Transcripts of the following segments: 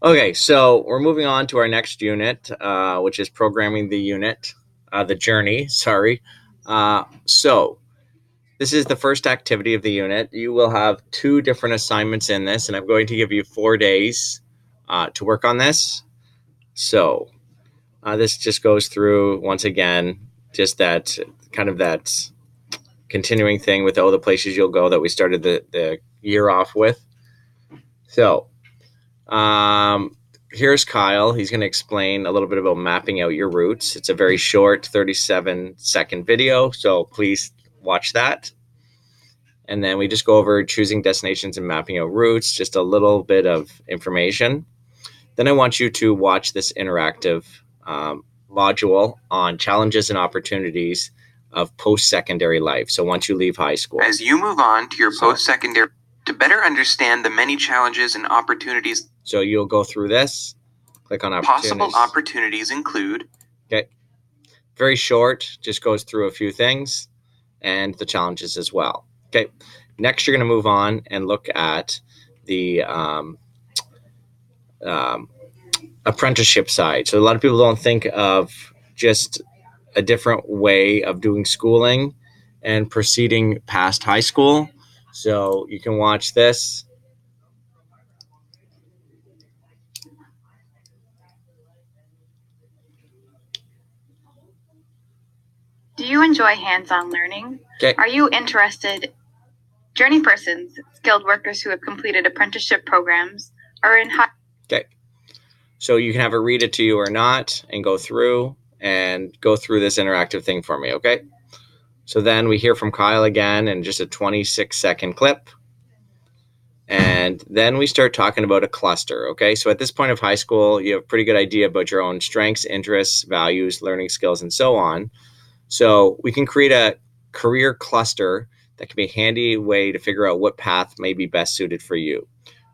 Okay, so we're moving on to our next unit, which is programming the unit, the journey, sorry. So this is the first activity of the unit. You will have two different assignments in this, and I'm going to give you 4 days to work on this. So this just goes through, once again, just that kind of that continuing thing with all the places you'll go that we started the year off with. So here's Kyle. He's going to explain a little bit about mapping out your routes. It's a very short 37-second video, so please watch that. And then we just go over choosing destinations and mapping out routes, just a little bit of information. Then I want you to watch this interactive module on challenges and opportunities of post-secondary life. So once you leave high school. As you move on to your post-secondary, to better understand the many challenges and opportunities. So you'll go through this, click on opportunities. Possible opportunities include. Okay. Very short, just goes through a few things and the challenges as well. Okay. Next, you're going to move on and look at the apprenticeship side. So a lot of people don't think of just a different way of doing schooling and proceeding past high school. So you can watch this. Do you enjoy hands-on learning? Okay. Are you interested? Journey persons, skilled workers who have completed apprenticeship programs, are in high. Okay. So you can have her read it to you or not and go through this interactive thing for me, okay? So then we hear from Kyle again in just a 26-second clip. And then we start talking about a cluster, okay? So at this point of high school, you have a pretty good idea about your own strengths, interests, values, learning skills, and so on. So we can create a career cluster that can be a handy way to figure out what path may be best suited for you.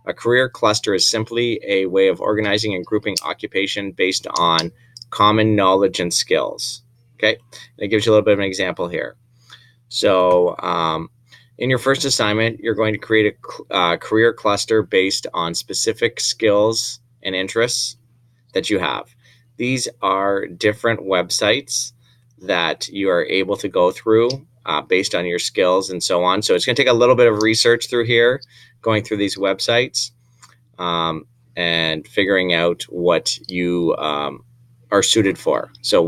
A career cluster is simply a way of organizing and grouping occupation based on common knowledge and skills. Okay, and it gives you a little bit of an example here. So in your first assignment, you're going to create a career cluster based on specific skills and interests that you have. These are different websites that you are able to go through based on your skills and so on. So it's going to take a little bit of research through here, going through these websites and figuring out what you are suited for. So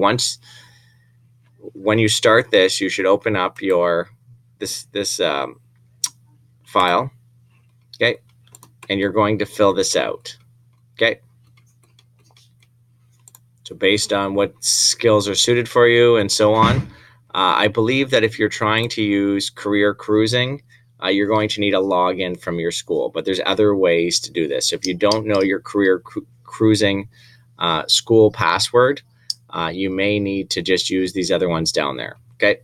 when you start this, you should open up your this file, okay, and you're going to fill this out, okay. So based on what skills are suited for you and so on, I believe that if you're trying to use career cruising, you're going to need a login from your school, but there's other ways to do this. So if you don't know your career cruising school password, you may need to just use these other ones down there, okay?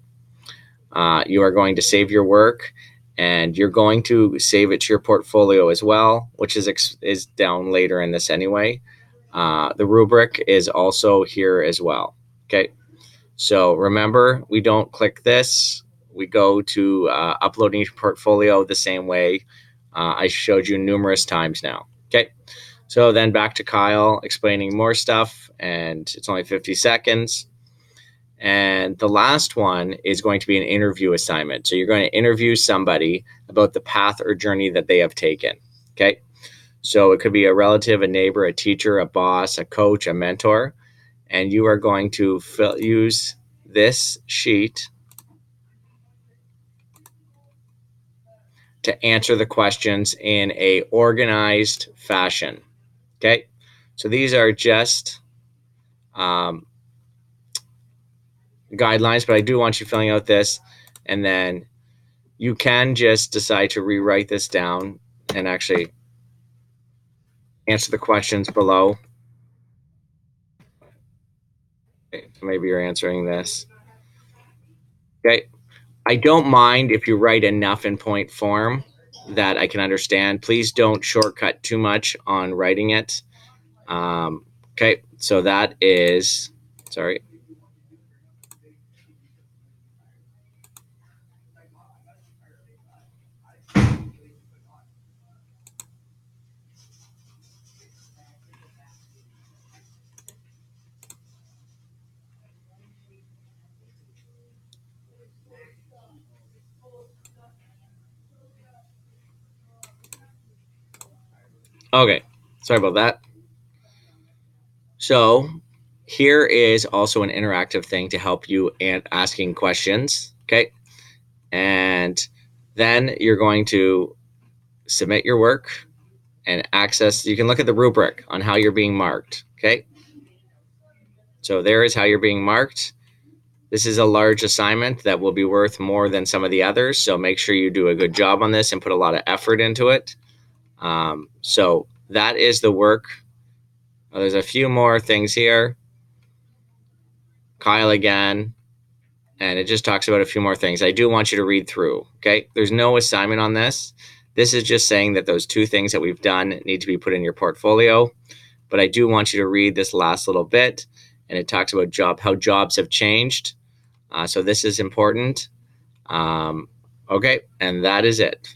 You are going to save your work, and you're going to save it to your portfolio as well, which is down later in this anyway. The rubric is also here as well, okay? So remember, we don't click this. We go to uploading your portfolio the same way I showed you numerous times now, okay? So then back to Kyle explaining more stuff, and it's only 50 seconds. And the last one is going to be an interview assignment. So you're going to interview somebody about the path or journey that they have taken, okay? So it could be a relative, a neighbor, a teacher, a boss, a coach, a mentor, and you are going to use this sheet to answer the questions in a organized fashion, okay? So these are just guidelines, but I do want you filling out this, and then you can just decide to rewrite this down and actually answer the questions below. Okay, so maybe you're answering this. Okay, I don't mind if you write enough in point form that I can understand. Please don't shortcut too much on writing it. Okay, so that is, sorry. Okay, sorry about that. So here is also an interactive thing to help you asking questions, okay? And then you're going to submit your work and access. You can look at the rubric on how you're being marked, okay? So there is how you're being marked. This is a large assignment that will be worth more than some of the others, so make sure you do a good job on this and put a lot of effort into it. So that is the work. There's a few more things here. Kyle again, and it just talks about a few more things. I do want you to read through, okay? There's no assignment on this. This is just saying that those two things that we've done need to be put in your portfolio, but I do want you to read this last little bit, and it talks about how jobs have changed. So this is important. Okay, and that is it.